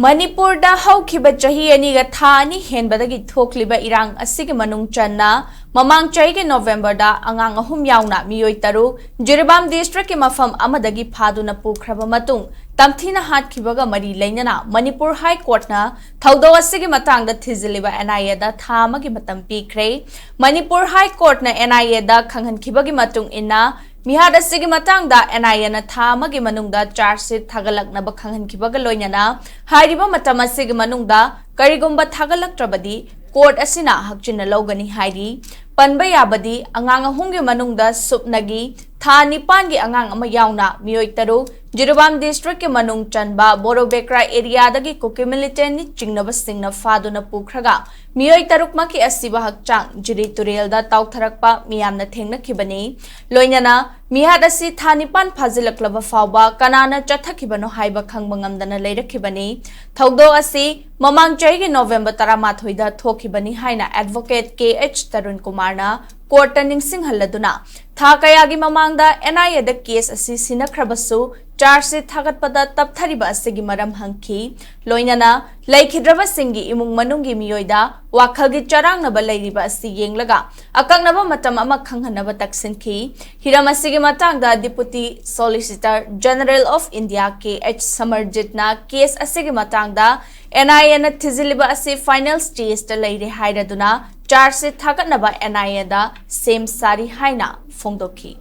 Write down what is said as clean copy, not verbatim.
Manipur da haukiba chahi aniga thani henbadagi thokliba irang asigi manung channa mamang chahi November da angang ahum yauna miyoi taru Jiribam district ke mafam amadagi phaduna pukhraba matung tamthina hatkibaga mari leinana Manipur High Court na thaudo asigi matangda thiziliba NIA da thamagi matam Pikhre Manipur High Court na NIA da khanghankibagi matung inna Mihad asigi matangda NIA na thamagi manungda Chargesheet Thagat-Laknaba khanghankibaga loinana hairiba matam asigi manungda karigumba Thagat-Laktrabadi court asina hakchina logani hairi panba yabadi angang ahumgi manungda supnagi tha nipan gi angang ama yauna miyoi taru Jiribam district ke manung chanba Borobekra area dagi koke militant ni chingnaba singna faduna pukhraga miyoi taruk maki asiba hakchang jiri turel da tautharakpa miyamna thengna khibani loinana mihad asi tha nipan phajilaklaba fawba kanana chathakibano haiba khangba ngamdana leirakhibani thaudo asi mamang chahi November 13 da thokhibani haina advocate KH Tarun Kumar na court ningsing halladuna tha kayagi mamangda NIA da case asi sinakhrabasu Chargesheet Thagatpada tapthariba asigi maram hangki loinana laikhidraba singi imung manungi miyoida wakhalgi charangnaba leiriba asi yenglaga akangnaba matam ama khanghanaba taksinki hiram asigi matangda Deputy Solicitor General of India KH Chargesheet na case asigi matangda NIA na thiziliba asi final stage ta leire hairaduna Chargesheet Thagatnaba NIA da same sari haina phongdoki